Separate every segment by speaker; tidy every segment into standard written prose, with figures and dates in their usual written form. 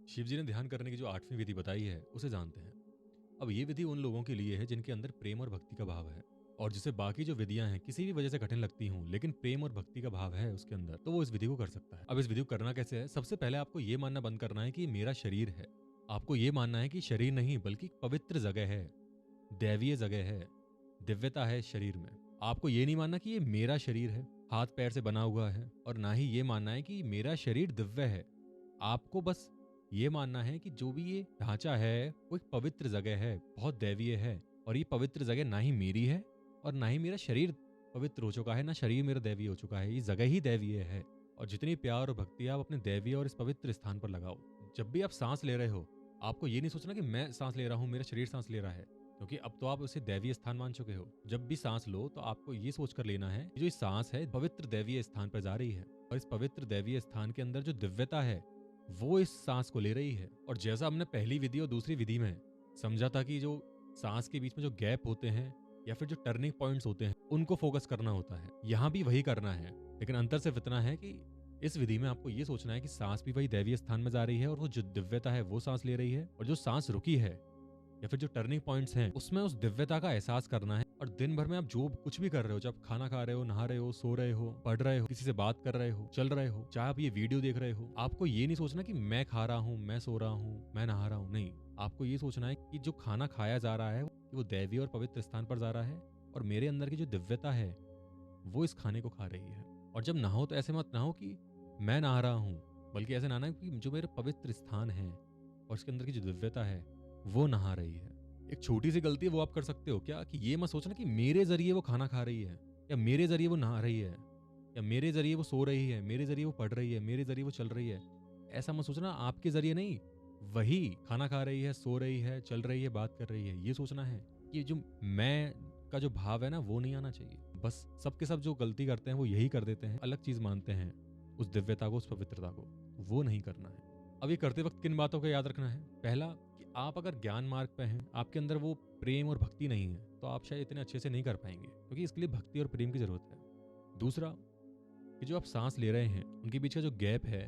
Speaker 1: शिव जी ने ध्यान करने की जो 8वीं विधि बताई है, उसे जानते हैं। अब ये विधि उन लोगों के लिए है जिनके अंदर प्रेम और भक्ति का भाव है, और जिसे बाकी जो विधियां हैं किसी भी वजह से कठिन लगती हूँ, लेकिन प्रेम और भक्ति का भाव है उसके अंदर, तो वो इस विधि को कर सकता है। अब इस विधि को करना कैसे है? सबसे पहले आपको ये मानना बंद करना है कि ये मेरा शरीर है। आपको ये मानना है कि शरीर नहीं बल्कि पवित्र जगह है, दैवीय जगह है, दिव्यता है इस शरीर में। आपको ये नहीं मानना कि ये मेरा शरीर है, हाथ पैर से बना हुआ है, और ना ही ये मानना है कि मेरा शरीर दिव्य है। आपको बस ये मानना है कि जो भी ये ढांचा है वो एक पवित्र जगह है, बहुत दैवीय है, और ये पवित्र जगह ना ही मेरी है और ना ही मेरा शरीर पवित्र हो चुका है, ना शरीर मेरा दैवीय हो चुका है, ये जगह ही दैवीय है। और जितनी प्यार और भक्ति आप अपने दैवीय और इस पवित्र स्थान पर लगाओ। जब भी आप सांस ले रहे हो, आपको ये नहीं सोचना कि मैं सांस ले रहा हूँ, मेरा शरीर सांस ले रहा है, क्योंकि अब तो आप उसे दैवीय स्थान मान चुके हो। जब भी सांस लो तो आपको ये सोचकर लेना है कि जो इस सांस है पवित्र दैवीय स्थान पर जा रही है, और इस पवित्र दैवीय स्थान के अंदर जो दिव्यता है वो इस सांस को ले रही है। और जैसा हमने पहली विधि और दूसरी विधि में समझा था कि जो सांस के बीच में जो गैप होते हैं या फिर जो टर्निंग पॉइंट्स होते हैं उनको फोकस करना होता है, यहाँ भी वही करना है। लेकिन अंतर सिर्फ इतना है कि इस विधि में आपको ये सोचना है कि सांस भी वही दैवीय स्थान में जा रही है, और वो जो दिव्यता है वो सांस ले रही है, और जो सांस रुकी है या फिर जो टर्निंग पॉइंट्स हैं उसमें उस दिव्यता का एहसास करना है। और दिन भर में आप जो कुछ भी कर रहे हो, जब खाना खा रहे हो, नहा रहे हो, सो रहे हो, पढ़ रहे हो, किसी से बात कर रहे हो, चल रहे हो, चाहे आप ये वीडियो देख रहे हो, आपको ये नहीं सोचना कि मैं खा रहा हूँ, मैं सो रहा हूँ, मैं नहा रहा हूँ। नहीं, आपको ये सोचना है कि जो खाना खाया जा रहा है वो दैवीय और पवित्र स्थान पर जा रहा है, और मेरे अंदर की जो दिव्यता है वो इस खाने को खा रही है। और जब नहाओ तो ऐसे मत नहाओ कि मैं नहा रहा हूँ, बल्कि ऐसे नहाना कि जो मेरे पवित्र स्थान है और उसके अंदर की जो दिव्यता है वो नहा रही है। एक छोटी सी गलती है वो आप कर सकते हो क्या, कि ये मत सोचना कि मेरे जरिए वो खाना खा रही है, या मेरे जरिए वो नहा रही है, या मेरे जरिए वो सो रही है, मेरे जरिए वो पढ़ रही है, मेरे जरिए वो चल रही है। ऐसा मत सोचना, आपके जरिए नहीं, वही खाना खा रही है, सो रही है, चल रही है, बात कर रही है। ये सोचना है कि जो मैं का जो भाव है ना वो नहीं आना चाहिए। बस सबके सब जो गलती करते हैं वो यही कर देते हैं, अलग चीज मानते हैं उस दिव्यता को, उस पवित्रता को। वो नहीं करना है। अब ये करते वक्त किन बातों का याद रखना है? पहला, कि आप अगर ज्ञान मार्ग पे हैं, आपके अंदर वो प्रेम और भक्ति नहीं है, तो आप शायद इतने अच्छे से नहीं कर पाएंगे, क्योंकि इसके लिए भक्ति और प्रेम की जरूरत है। दूसरा, कि जो आप सांस ले रहे हैं उनके बीच का जो गैप है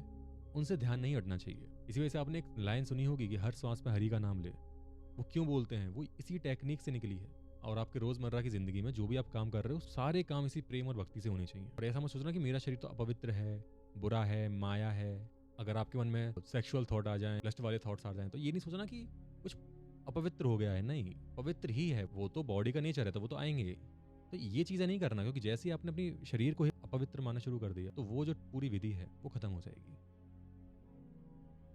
Speaker 1: उनसे ध्यान नहीं हटना चाहिए। इसी वजह से आपने एक लाइन सुनी होगी कि हर सांस में हरि का नाम ले। वो क्यों बोलते हैं? वो इसी टेक्निक से निकली है। और आपके रोजमर्रा की जिंदगी में जो भी आप काम कर रहे हो, सारे काम इसी प्रेम और भक्ति से होने चाहिए। और ऐसा मत सोचना कि मेरा शरीर तो अपवित्र है, बुरा है, माया है। अगर आपके मन में सेक्सुअल थॉट आ जाएं, लस्ट वाले थॉट्स आ जाएं, तो ये नहीं सोचना कि कुछ अपवित्र हो गया है। नहीं, पवित्र ही है, वो तो बॉडी का नेचर है, तो वो तो आएंगे। तो ये चीजें नहीं करना, क्योंकि जैसे ही आपने अपनी शरीर को ही अपवित्र मानना शुरू कर दिया तो वो जो पूरी विधि है वो खत्म हो जाएगी।